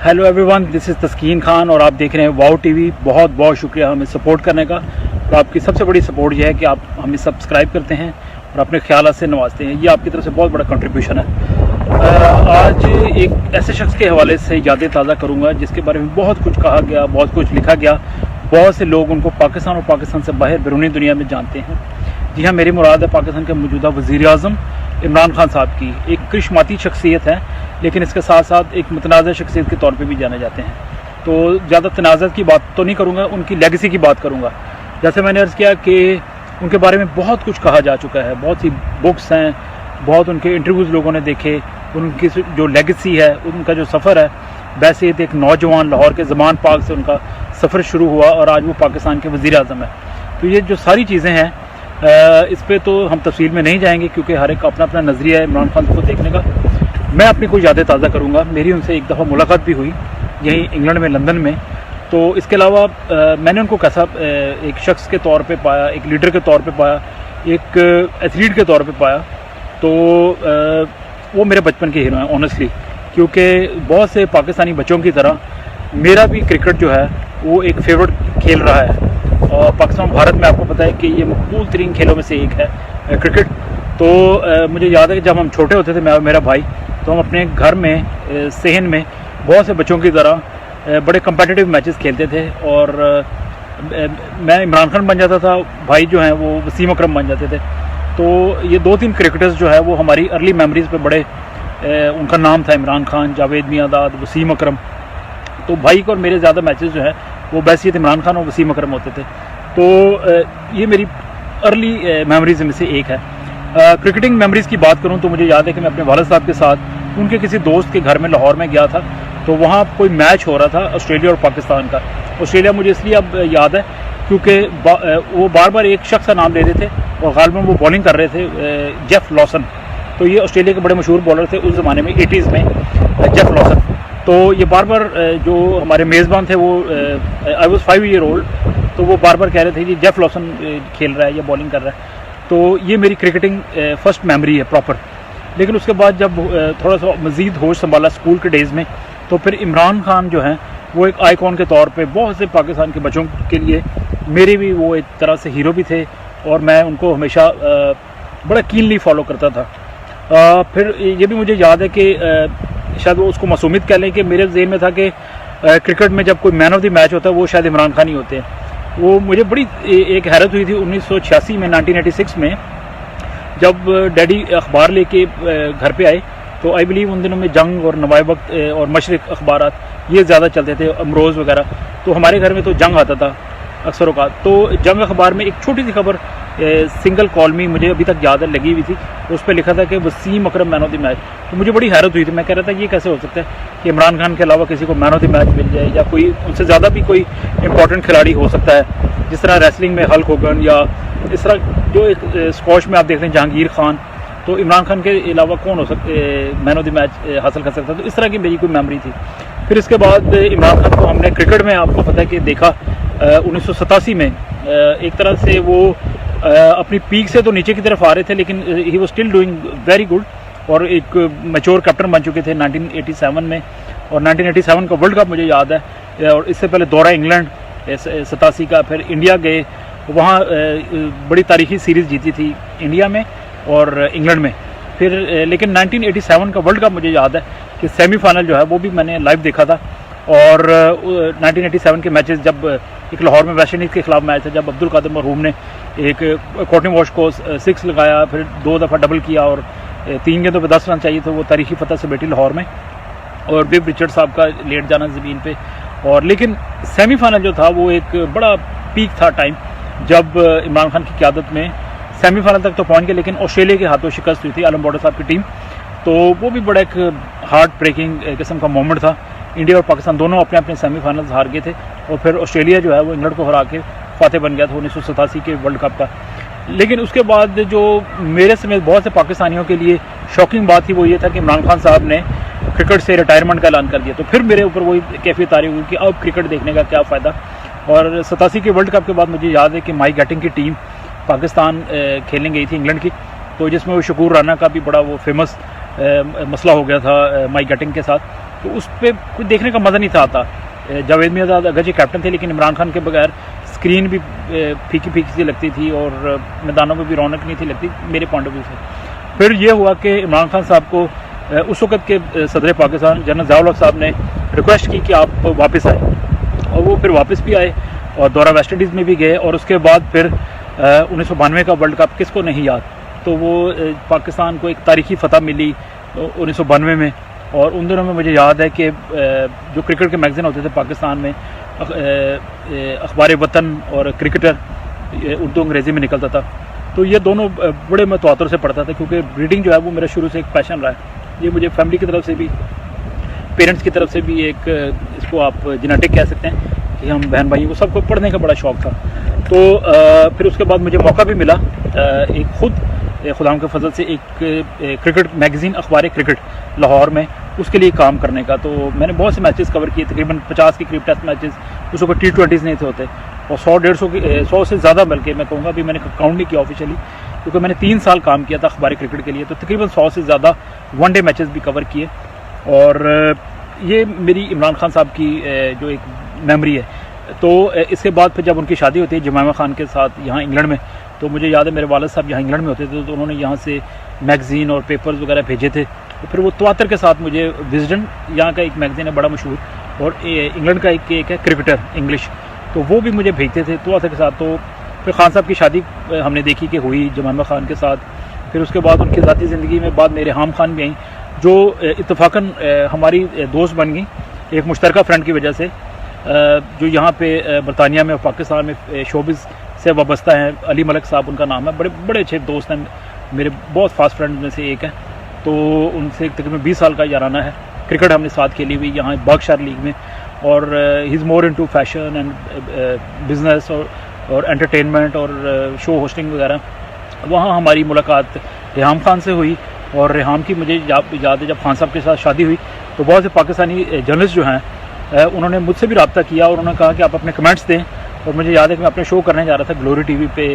Hello everyone, this is तस्कीन खान और आप देख रहे हैं वाओ टीवी। बहुत बहुत शुक्रिया हमें सपोर्ट करने का। और आपकी सबसे बड़ी सपोर्ट यह है कि आप हमें सब्सक्राइब करते हैं और अपने ख्यालात से नवाजते हैं। ये आपकी तरफ से बहुत बड़ा कंट्रीब्यूशन है। आज एक ऐसे शख्स के हवाले से यादें ताज़ा करूँगा जिसके बारे में बहुत कुछ कहा गया, बहुत कुछ लिखा गया। बहुत से लोग उनको पाकिस्तान और पाकिस्तान से बाहर बैरूनी दुनिया में जानते हैं। जी हाँ, मेरी मुराद है पाकिस्तान के मौजूदा वज़ीर-ए-आज़म इमरान खान साहब की। एक करिश्माती शख्सियत है, लेकिन इसके साथ साथ एक मुतनाज़ शख्सियत के तौर पे भी जाने जाते हैं। तो ज़्यादा तनाज़त की बात तो नहीं करूँगा, उनकी लेगेसी की बात करूँगा। जैसे मैंने अर्ज़ किया कि उनके बारे में बहुत कुछ कहा जा चुका है, बहुत सी बुक्स हैं, बहुत उनके इंटरव्यूज़ लोगों ने देखे। उनकी जो लेगेसी है, उनका जो सफ़र है, वैसे एक नौजवान लाहौर के ज़मान पाक से उनका सफ़र शुरू हुआ और आज वो पाकिस्तान के वज़ीर-ए-आज़म है। तो ये जो सारी चीज़ें हैं, इस पे तो हम तफसील में नहीं जाएंगे क्योंकि हर एक अपना अपना नज़रिया है इमरान खान को देखने का। मैं अपनी कुछ यादें ताज़ा करूँगा। मेरी उनसे एक दफ़ा मुलाकात भी हुई यहीं इंग्लैंड में, लंदन में। तो इसके अलावा मैंने उनको कैसा एक शख्स के तौर पे पाया, एक लीडर के तौर पे पाया, एक एथलीट के तौर पे पाया। तो वो मेरे बचपन के हीरो हैं ऑनेस्टली, क्योंकि बहुत से पाकिस्तानी बच्चों की तरह मेरा भी क्रिकेट जो है वो एक फेवरेट खेल रहा है। और पाकिस्तान भारत में आपको पता है कि ये मकबूल तरीन खेलों में से एक है क्रिकेट। तो मुझे याद है कि जब हम छोटे होते थे, मैं और मेरा भाई, तो हम अपने घर में सेहन में बहुत से बच्चों की तरह बड़े कम्पिटिटिव मैचेस खेलते थे। और मैं इमरान खान बन जाता था, भाई जो हैं वो वसीम अकरम बन जाते थे। तो ये 2-3 क्रिकेटर्स जो है वो हमारी अर्ली मेमोरीज़ पे बड़े उनका नाम था, इमरान खान, जावेद मियांदाद, वसीम अकरम। तो भाई को और मेरे ज़्यादा मैचेस जो हैं वो बैसियत इमरान खान और वसीम अकरम होते थे। तो ये मेरी अर्ली मेमोरीज़ में से एक है। क्रिकेटिंग मेमोरीज़ की बात करूं तो मुझे याद है कि मैं अपने वालिद साहब के साथ उनके किसी दोस्त के घर में लाहौर में गया था। तो वहाँ कोई मैच हो रहा था ऑस्ट्रेलिया और पाकिस्तान का। ऑस्ट्रेलिया मुझे इसलिए अब याद है क्योंकि वो बार बार एक शख्स का नाम ले रहे थे और गालिबन वो बॉलिंग कर रहे थे, जेफ लॉसन। तो ये ऑस्ट्रेलिया के बड़े मशहूर बॉलर थे उस ज़माने में, 80s में, जेफ लॉसन। तो ये बार बार जो हमारे मेज़बान थे वो आई वॉज 5 ईयर ओल्ड, तो वो बार बार कह रहे थे कि जेफ लॉसन खेल रहा है या बॉलिंग कर रहा है। तो ये मेरी क्रिकेटिंग फर्स्ट मेमोरी है प्रॉपर। लेकिन उसके बाद जब थोड़ा सा मज़ीद होश संभाला स्कूल के डेज़ में, तो फिर इमरान खान जो हैं वो एक आइकॉन के तौर पे बहुत से पाकिस्तान के बच्चों के लिए मेरे भी वो एक तरह से हीरो भी थे और मैं उनको हमेशा बड़ा कीनली फॉलो करता था। फिर ये भी मुझे याद है कि शायद वो उसको मासूमियत कह लें कि मेरे ज़हन में था कि क्रिकेट में जब कोई मैन ऑफ द मैच होता है वो शायद इमरान खान ही होते हैं। वो मुझे बड़ी एक हैरत हुई थी 1986 में, 1986 में, जब डैडी अखबार लेके घर पे आए। तो आई बिलीव उन दिनों में जंग और नवाए वक्त और मशरिक अखबार ये ज़्यादा चलते थे, अमरोज़ वगैरह। तो हमारे घर में तो जंग आता था अक्सर औकात। तो जंग अखबार में एक छोटी सी खबर सिंगल कॉलमी मुझे अभी तक याद है लगी हुई थी, उस पर लिखा था कि वसीम अकरम मैन ऑफ द मैच। तो मुझे बड़ी हैरत हुई थी। मैं कह रहा था ये कैसे हो सकता है कि इमरान खान के अलावा किसी को मैन ऑफ द मैच मिल जाए, या कोई उनसे ज़्यादा भी कोई इंपॉर्टेंट खिलाड़ी हो सकता है, जिस तरह रेसलिंग में हल्क होगन, या इस तरह जो एक स्क्वॉश में आप देखते हैं जहांगीर खान। तो इमरान खान के अलावा कौन हो सकता मैन ऑफ द मैच हासिल कर सकता। तो इस तरह की मेरी कोई मेमोरी थी। फिर इसके बाद इमरान खान को हमने क्रिकेट में आपको पता है कि देखा 1987 में। एक तरह से वो अपनी पीक से तो नीचे की तरफ आ रहे थे, लेकिन he was still doing very good और एक मैच्योर कैप्टन बन चुके थे 1987 में। और 1987 का वर्ल्ड कप मुझे याद है। और इससे पहले दौरा इंग्लैंड 87 का, फिर इंडिया गए, वहाँ बड़ी तारीखी सीरीज़ जीती थी इंडिया में और इंग्लैंड में। फिर लेकिन 1987 का वर्ल्ड कप मुझे याद है कि सेमीफाइनल जो है वो भी मैंने लाइव देखा था। और 1987 के मैचेस, जब एक लाहौर में वेस्ट इंडीज़ के खिलाफ मैच था, जब अब्दुल कादिर मरहूम ने एक कॉटन वॉश को 6 लगाया, फिर 2 दफ़ा डबल किया और 3 गेंदों पे 10 रन चाहिए, तो वो तारीखी फतह से बेटी लाहौर में, और बिब रिचर्ड साहब का लेट जाना ज़मीन पे। और लेकिन सेमीफाइनल जो था वो एक बड़ा पीक था टाइम, जब इमरान खान की क़यादत में सेमीफाइनल तक तो पहुँच गए, लेकिन ऑस्ट्रेलिया के हाथों शिकस्त हुई थी आलम बॉर्डर साहब की टीम। तो वो भी बड़ा एक हार्ट ब्रेकिंग किस्म का मोमेंट था। इंडिया और पाकिस्तान दोनों अपने अपने सेमीफाइनल्स हार गए थे और फिर ऑस्ट्रेलिया जो है वो इंग्लैंड को हरा के फाते बन गया था 1987 के वर्ल्ड कप का। लेकिन उसके बाद जो मेरे समेत बहुत से पाकिस्तानियों के लिए शॉकिंग बात थी वो ये था कि इमरान खान साहब ने क्रिकेट से रिटायरमेंट का ऐलान कर दिया। तो फिर मेरे ऊपर वही कैफियत तारी हुई कि अब क्रिकेट देखने का क्या फ़ायदा। और 87 के वर्ल्ड कप के बाद मुझे याद है कि माइक गैटिंग की टीम पाकिस्तान खेलने गई थी इंग्लैंड की, तो जिसमें वो शकूर राना का भी बड़ा वो फेमस मसला हो गया था माइक गैटिंग के साथ। तो उस पर कुछ देखने का मज़ा नहीं था आता। जावेद मियाँदाद अगरचे कैप्टन थे, लेकिन इमरान खान के बगैर स्क्रीन भी फीकी फीकी सी लगती थी और मैदानों में भी रौनक नहीं थी लगती मेरे पॉइंट ऑफ व्यू से। फिर ये हुआ कि इमरान खान साहब को उस वक़्त के सदर पाकिस्तान जनरल ज़िया-उल-हक साहब ने रिक्वेस्ट की कि आप वापस आए, और वो फिर वापस भी आए और दौरा वेस्ट इंडीज़ में भी गए। और उसके बाद फिर 1992 का वर्ल्ड कप किसको नहीं याद, तो वो पाकिस्तान को एक तारीखी फ़तह मिली 1992 में। और उन दिनों में मुझे याद है कि जो क्रिकेट के मैगज़ीन होते थे पाकिस्तान में, अखबार वतन और क्रिकेटर उर्दू अंग्रेज़ी में निकलता था, तो ये दोनों बड़े मैं तवातुर से पढ़ता था, क्योंकि रीडिंग जो है वो मेरा शुरू से एक पैशन रहा है। ये मुझे फैमिली की तरफ से भी, पेरेंट्स की तरफ से भी एक, इसको आप जेनेटिक कह सकते हैं कि हम बहन भाइयों को सबको पढ़ने का बड़ा शौक़ था। तो फिर उसके बाद मुझे मौका भी मिला एक खुद खुदाम के फजल से एक क्रिकेट मैगज़ीन अखबार क्रिकेट लाहौर में उसके लिए काम करने का। तो मैंने बहुत से मैचेस कवर किए, तकरीबन 50 के करीब टेस्ट मैचेस, उस वक्त T20s नहीं थे होते, और 100 से ज़्यादा, बल्कि मैं कहूँगा भी मैंने काउंट नहीं किया ऑफिशियली, क्योंकि मैंने 3 साल काम किया था अखबार क्रिकेट के लिए। तो तकरीबन 100 से ज़्यादा वनडे मैचेस भी कवर किए। और ये मेरी इमरान खान साहब की जो एक मेमोरी है। तो इसके बाद फिर जब उनकी शादी होती है जमामा खान के साथ यहाँ इंग्लैंड में, तो मुझे याद है मेरे वालिद साहब यहाँ इंग्लैंड में होते थे, तो उन्होंने यहाँ से मैगज़ीन और पेपर्स वगैरह भेजे थे। तो फिर वो तवातर के साथ मुझे विजडन, यहाँ का एक मैगज़ीन है बड़ा मशहूर, और इंग्लैंड का एक है क्रिकेटर इंग्लिश, तो वो भी मुझे भेजते थे तवातर के साथ। तो फिर खान साहब की शादी हमने देखी कि हुई जमामा खान के साथ। फिर उसके बाद उनकी ज़ाती ज़िंदगी में बाद में रेहाम खान भी आई, जो इत्तफाकन हमारी दोस्त बन गई एक मुश्तरका फ्रेंड की वजह से, जो यहाँ पे बरतानिया में और पाकिस्तान में शोबिज़ से वाबस्ता है। अली मलिक साहब उनका नाम है, बड़े बड़े अच्छे दोस्त हैं मेरे, बहुत फास्ट फ्रेंड में से एक है। तो उनसे तकरीबन 20 साल का याराना है। क्रिकेट हमने साथ खेली हुई यहाँ बर्कशायर लीग में, और he is more into fashion and business और एंटरटेनमेंट और शो होस्टिंग वगैरह। वहाँ हमारी मुलाकात रेहाम खान से हुई, और रेहाम की मुझे याद है जब खान साहब के साथ शादी हुई तो बहुत से पाकिस्तानी जर्नलिस्ट जो हैं उन्होंने मुझसे भी रब्ता किया, और उन्होंने कहा कि आप अपने कमेंट्स दें। और मुझे याद है कि मैं अपने शो करने जा रहा था ग्लोरी टीवी पे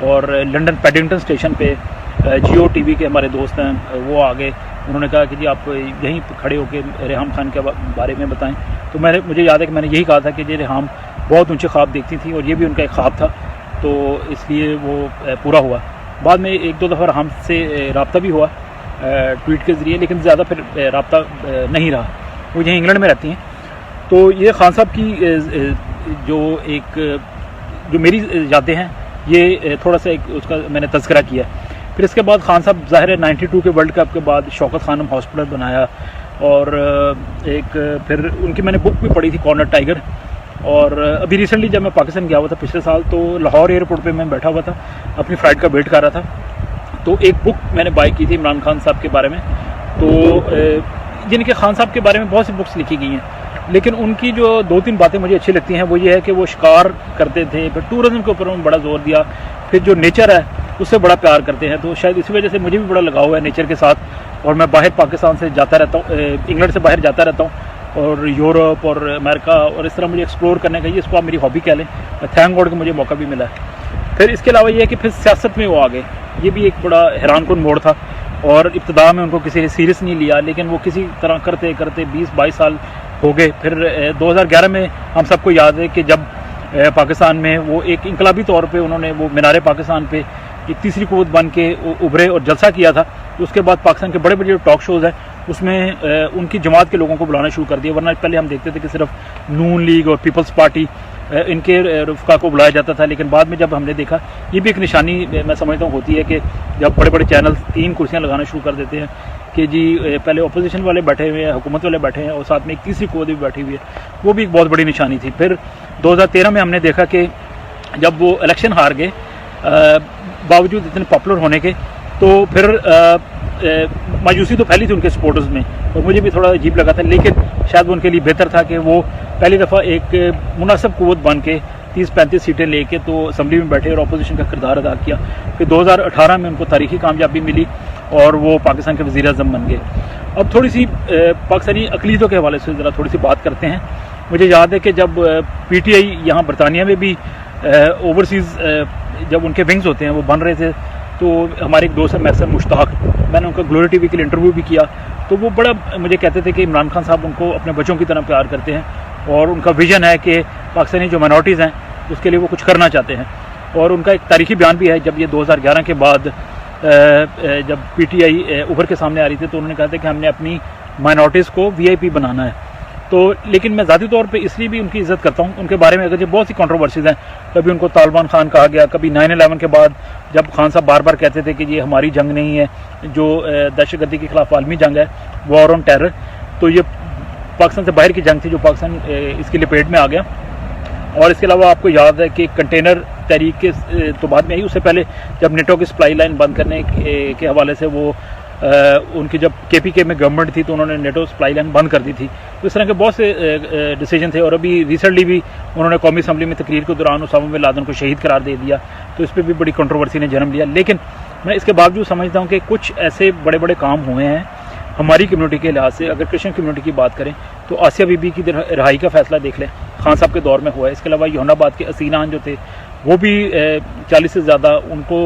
और लंदन पैडिंगटन स्टेशन पे, जियो टीवी के हमारे दोस्त हैं वो आ गए, उन्होंने कहा कि जी आप यहीं खड़े होकर रेहाम खान के बारे में बताएं। तो मुझे याद है कि मैंने यही कहा था कि जी रेहाम बहुत ऊंचे ख्वाब देखती थी और ये भी उनका एक ख्वाब था, तो इसलिए वो पूरा हुआ। बाद में 1-2 दफ़ा हमसे रब्ता भी हुआ ट्वीट के ज़रिए, लेकिन ज़्यादा फिर रब्ता नहीं रहा। वो यहीं इंग्लैंड में रहती हैं। तो ये खान साहब की जो मेरी यादें हैं, ये थोड़ा सा एक उसका मैंने तज़किरा किया। फिर इसके बाद खान साहब ज़ाहिर है 92 के वर्ल्ड कप के बाद शौकत खानम हॉस्पिटल बनाया, और फिर उनकी मैंने बुक भी पढ़ी थी कॉर्नर टाइगर। और अभी रिसेंटली जब मैं पाकिस्तान गया हुआ था पिछले साल, तो लाहौर एयरपोर्ट पे मैं बैठा हुआ था, अपनी फ़्लाइट का वेट कर रहा था, तो एक बुक मैंने बाय की थी इमरान खान साहब के बारे में। तो जिनके खान साहब के बारे में बहुत सी बुक्स लिखी गई हैं, लेकिन उनकी जो 2-3 बातें मुझे अच्छी लगती हैं वो ये है कि वो शिकार करते थे, फिर टूरिज़म के ऊपर उन्होंने बड़ा जोर दिया, फिर जो नेचर है उससे बड़ा प्यार करते हैं। तो शायद इसी वजह से मुझे भी बड़ा लगाव है नेचर के साथ, और मैं बाहर पाकिस्तान से जाता रहता हूँ, इंग्लैंड से बाहर जाता रहता हूँ, और यूरोप और अमेरिका, और इस तरह मुझे एक्सप्लोर करने का, ये इसको आप मेरी हॉबी कह लें। थैंक गॉड कि मुझे मौका भी मिला है। फिर इसके अलावा ये है कि फिर सियासत में वो आ गए, ये भी एक बड़ा हैरानकुन मोड़ था, और इब्तदा में उनको किसी ने सीरियस नहीं लिया, लेकिन वो किसी तरह करते करते 20-22 साल हो गए। फिर 2011 में हम सबको याद है कि जब पाकिस्तान में वो एक इनकलाबी तौर पे उन्होंने वो मीनार पाकिस्तान पे एक तीसरी क़ुव्वत बन के उभरे और जलसा किया था। उसके बाद पाकिस्तान के बड़े बड़े जो टॉक शोज़ हैं उसमें उनकी जमात के लोगों को बुलाना शुरू कर दिया, वरना पहले हम देखते थे कि सिर्फ नून लीग और पीपल्स पार्टी इनके रुफ़का को बुलाया जाता था। लेकिन बाद में जब हमने देखा, ये भी एक निशानी मैं समझता हूँ होती है कि जब बड़े बड़े चैनल 3 कुर्सियाँ लगाना शुरू कर देते हैं कि जी पहले अपोजिशन वाले बैठे हुए हैं, हुकूमत वाले बैठे हैं, और साथ में एक तीसरी क़ुव्वत भी बैठी हुई है, वो भी एक बहुत बड़ी निशानी थी। फिर 2013 में हमने देखा कि जब वो इलेक्शन हार गए बावजूद इतने पॉपुलर होने के, तो फिर मायूसी तो फैली थी उनके सपोर्टर्स में, और मुझे भी थोड़ा अजीब लगा था, लेकिन शायद वो उनके लिए बेहतर था कि वो पहली दफ़ा एक मुनासिब क़ुव्वत बन के 30-35 सीटें लेके तो असम्बली में बैठे और अपोजिशन का किरदार अदा किया। फिर 2018 में उनको तारीखी कामयाबी मिली और वो पाकिस्तान के वज़ीर-ए-आज़म बन गए। अब थोड़ी सी पाकिस्तानी अक़लीतों के हवाले से ज़रा थोड़ी सी बात करते हैं। मुझे याद है कि जब PTI यहाँ बरतानिया में भी ओवरसीज़ जब उनके विंग्स होते हैं वो बन रहे थे, तो हमारे एक दोस्त है महसन मुश्ताक, मैंने उनका ग्लोरी टीवी के लिए इंटरव्यू भी किया, तो तो वो बड़ा मुझे कहते थे कि इमरान खान साहब उनको अपने बच्चों की तरह प्यार करते हैं और उनका विजन है कि पाकिस्तानी जो माइनॉरिटीज़ हैं उसके लिए वो कुछ करना चाहते हैं। और उनका एक तारीखी बयान भी है, जब ये 2011 के बाद जब PTI उभर के सामने आ रही थी तो उन्होंने कहा था कि हमने अपनी माइनॉरिटीज़ को VIP बनाना है। तो लेकिन मैं ज़ाती तौर पे इसलिए भी उनकी इज़्ज़त करता हूँ, उनके बारे में अगर बहुत सी कंट्रोवर्सीज़ हैं, कभी उनको तालिबान खान कहा गया, कभी 9/11 के बाद जब खान साहब बार बार कहते थे कि ये हमारी जंग नहीं है, जो दहशतगर्दी के खिलाफ आलमी जंग है, वॉर ऑन टेरर, तो ये पाकिस्तान से बाहर की जंग थी जो पाकिस्तान इसकी लपेट में आ गया। और इसके अलावा आपको याद है कि कंटेनर तहरीक के तो बाद में आई, उससे पहले जब नेटो की सप्लाई लाइन बंद करने के हवाले से वो उनकी जब KPK में गवर्नमेंट थी तो उन्होंने नेटो सप्लाई लाइन बंद कर दी थी। तो इस तरह के बहुत से डिसीजन थे। और अभी रिसेंटली भी उन्होंने कौमी असम्बली में तकरीर के दौरान उसामा बिन लादेन को शहीद करार दे दिया, तो इस पर भी बड़ी कंट्रोवर्सी ने जन्म लिया। लेकिन मैं इसके बावजूद समझता हूँ कि कुछ ऐसे बड़े बड़े काम हुए हैं हमारी कम्युनिटी के लिहाज से। अगर क्रिश्चियन कम्युनिटी की बात करें तो आसिया बीबी की रिहाई का फैसला देख लें, खान साहब के दौर में हुआ है। इसके अलावा योनाबाद के असीनान जो थे वो भी 40 से ज़्यादा उनको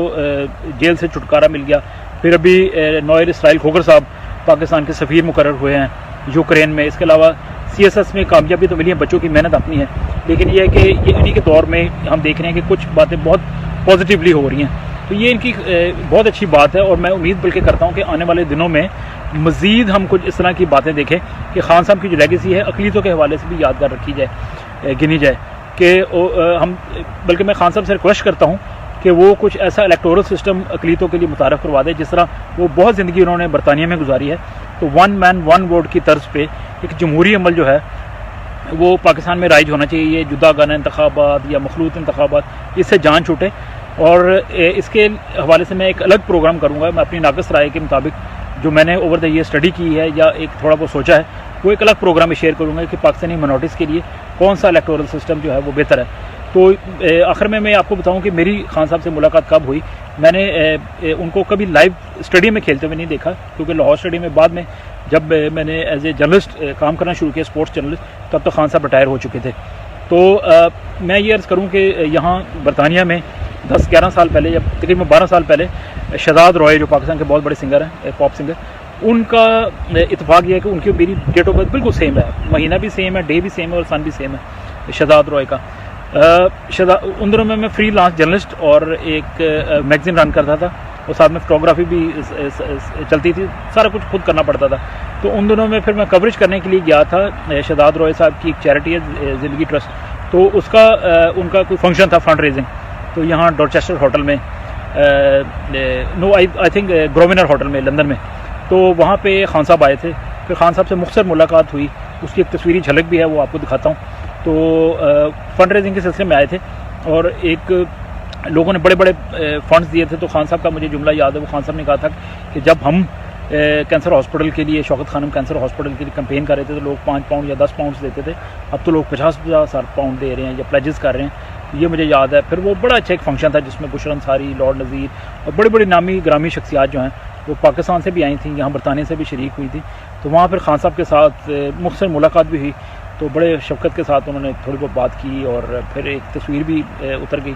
जेल से छुटकारा मिल गया। फिर अभी नोयर इसराइल खोखर साहब पाकिस्तान के सफ़ीर मुकर्रर हुए हैं यूक्रेन में। इसके अलावा CSS में कामयाबी तो मिली है, बच्चों की मेहनत अपनी है, लेकिन ये है कि ये इन्हीं के दौर में हम देख रहे हैं कि कुछ बातें बहुत पॉजिटिवली हो रही हैं। तो ये इनकी बहुत अच्छी बात है और मैं उम्मीद बल्कि करता हूँ कि आने वाले दिनों में मज़ीद हम कुछ इस तरह की बातें देखें कि खान साहब की जो लेगेसी है अक़लीतों के हवाले से भी यादगार रखी जाए, गिनी जाए। कि हम बल्कि मैं खान साहब से रिक्वेस्ट करता हूँ कि वो कुछ ऐसा इलेक्टोरल सिस्टम अक़लीतों के लिए मुतारफ़ करवा दे जिस तरह वो बहुत ज़िंदगी उन्होंने बरतानिया में गुजारी है। तो 1 मैन 1 वोट की तर्ज पे एक जमहूरी अमल जो है वो पाकिस्तान में राइज होना चाहिए। ये जुदागाना इंतखाबात या मखलूत इंतखाबात, इससे जान छूटे। और इसके हवाले से मैं एक अलग प्रोग्राम करूँगा। मैं अपनी नाक़िस राय के मुताबिक जो मैंने ओवर द ईयर स्टडी की है या एक थोड़ा बहुत सोचा है, वो एक अलग प्रोग्राम में शेयर करूँगा कि पाकिस्तानी माइनॉरिटीज़ के लिए कौन सा इलेक्टोरल सिस्टम जो है वो बेहतर है। तो आखिर में मैं आपको बताऊं कि मेरी खान साहब से मुलाकात कब हुई। मैंने उनको कभी लाइव स्टेडियम में खेलते हुए नहीं देखा, क्योंकि लाहौर स्टेडियम में बाद में जब मैंने एज ए जर्नलिस्ट काम करना शुरू किया, स्पोर्ट्स जर्नलिस्ट, तब तो खान साहब रिटायर हो चुके थे। तो मैं ये अर्ज़ करूँ कि यहाँ बरतानिया में 10-11 साल पहले या तकरीबन 12 साल पहले शहजाद रॉय जो पाकिस्तान के बहुत बड़े सिंगर हैं, पॉप सिंगर, उनका इत्तेफाक यह है कि उनकी मेरी डेट ऑफ बर्थ बिल्कुल सेम है, महीना भी सेम है, डे भी सेम है और सन भी सेम है शहजाद रॉय का। उन दिनों में मैं फ्री लांस जर्नलिस्ट और एक मैगज़ीन रन करता था और साथ में फोटोग्राफी भी चलती थी, सारा कुछ खुद करना पड़ता था। तो उन दिनों में फिर मैं कवरेज करने के लिए गया था। शहजाद रॉय साहब की एक चैरिटी है ज़िंदगी ट्रस्ट, तो उसका उनका कोई फंक्शन था फंड रेजिंग, तो यहाँ डॉर्चेस्टर होटल में आई थिंक ग्रोविनर होटल में लंदन में, तो वहाँ पे खान साहब आए थे। फिर खान साहब से मुख्तसर मुलाकात हुई, उसकी एक तस्वीरी झलक भी है, वो आपको दिखाता हूँ। तो फंड रेजिंग के सिलसिले में आए थे और एक लोगों ने बड़े बड़े फंड्स दिए थे। तो खान साहब का मुझे जुमला याद है, वो खान साहब ने कहा था कि जब हम कैंसर हॉस्पिटल के लिए, शौकत खानम कैंसर हॉस्पिटल के लिए कैंपेन कर रहे थे तो लोग 5 पाउंड या 10 पाउंड देते थे, अब तो लोग 50-50 पाउंड दे रहे हैं या प्लेजेस कर रहे हैं। ये मुझे याद है। फिर वो बड़ा अच्छा एक फंक्शन था जिसमें बुशरा अंसारी, लॉर्ड नज़ीर और बड़ी बड़ी नामी ग्रामी शख्सियात जो हैं वो पाकिस्तान से भी आई थी, यहाँ बरतानिया से भी शरीक हुई थी। तो वहाँ फिर खान साहब के साथ मुख्तसर मुलाकात भी हुई, तो बड़े शफ़क़त के साथ उन्होंने थोड़ी बहुत बात की और फिर एक तस्वीर भी उतर गई।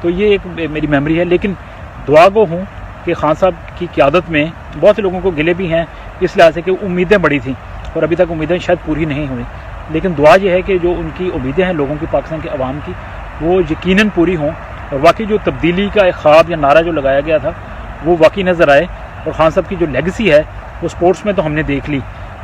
तो ये एक मेरी मेमोरी है। लेकिन दुआ गो हूँ कि खान साहब की क़यादत में बहुत से लोगों को गिले भी हैं इस लिहाज से कि उम्मीदें बड़ी थी और अभी तक उम्मीदें शायद पूरी नहीं हुई। लेकिन दुआ ये है कि जो उनकी उम्मीदें हैं लोगों की, पाकिस्तान के अवाम की, वो यकीनन पूरी हों और वाकई जो तब्दीली का एक ख्वाब या नारा जो लगाया गया था वो वाकई नज़र आए। और खान साहब की जो लेगेसी है वो स्पोर्ट्स में तो हमने देख ली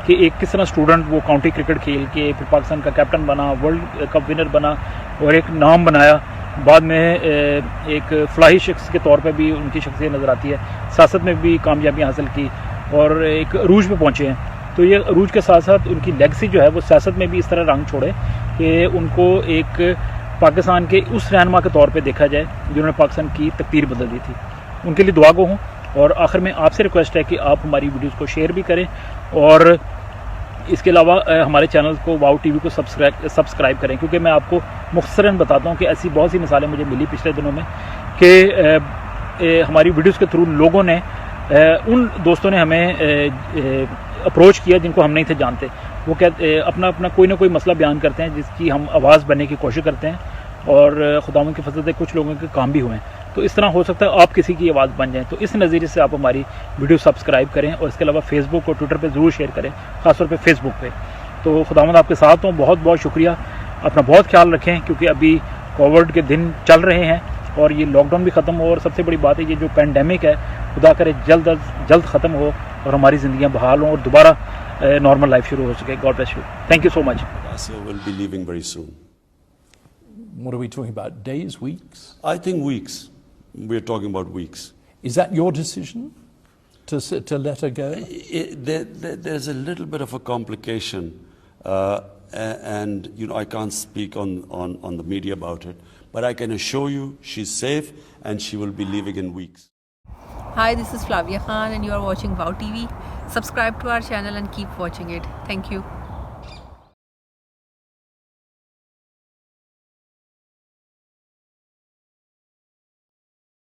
कि एक किस तरह स्टूडेंट वो काउंटी क्रिकेट खेल के फिर पाकिस्तान का कैप्टन बना, वर्ल्ड कप विनर बना और एक नाम बनाया। बाद में एक फलाही शख्स के तौर पे भी उनकी शख्सियत नज़र आती है, सियासत में भी कामयाबी हासिल की और एक अरूज पे पहुँचे हैं। तो ये अरूज के साथ साथ उनकी लेगेसी जो है वो सियासत में भी इस तरह रंग छोड़े कि उनको एक पाकिस्तान के उस रहनुमा के तौर पे देखा जाए जिन्होंने पाकिस्तान की तकदीर बदल दी थी। उनके लिए दुआ गो हूँ। और आखिर में आपसे रिक्वेस्ट है कि आप हमारी वीडियोस को शेयर भी करें और इसके अलावा हमारे चैनल को वाओ टीवी को सब्सक्राइब करें, क्योंकि मैं आपको मुख्तसरन बताता हूँ कि ऐसी बहुत सी मिसालें मुझे मिली पिछले दिनों में कि हमारी वीडियोस के थ्रू लोगों ने, उन दोस्तों ने हमें अप्रोच किया जिनको हम नहीं थे जानते। वो कहते अपना अपना कोई ना कोई मसला बयान करते हैं जिसकी हम आवाज़ बनने की कोशिश करते हैं और खुदावंद की फज़ल से कुछ लोगों के काम भी हुए हैं। तो इस तरह हो सकता है आप किसी की आवाज़ बन जाएं। तो इस नज़रिए से आप हमारी वीडियो सब्सक्राइब करें और इसके अलावा फेसबुक और ट्विटर पे ज़रूर शेयर करें, ख़ासतौर पे फेसबुक पे। तो खुदावंद आपके साथ हूँ, बहुत बहुत शुक्रिया। अपना बहुत ख्याल रखें क्योंकि अभी कोविड के दिन चल रहे हैं और ये लॉकडाउन भी ख़त्म हो, और सबसे बड़ी बात है ये जो पैंडेमिक है खुदा करे जल्द अज जल्द ख़त्म हो और हमारी ज़िंदगियाँ बहाल हों और दोबारा नॉर्मल लाइफ शुरू हो सके। God bless you, thank you so much. Asia will be leaving very soon. What are we talking about? Days, weeks? I think weeks. We're talking about weeks. Is that your decision to let her go? There's a little bit of a complication, and I can't speak on the media about it. But I can assure you, she's safe, and she will be leaving in weeks. Hi, this is Flavia Khan, and you are watching Wow TV. Subscribe to our channel and keep watching it. Thank you.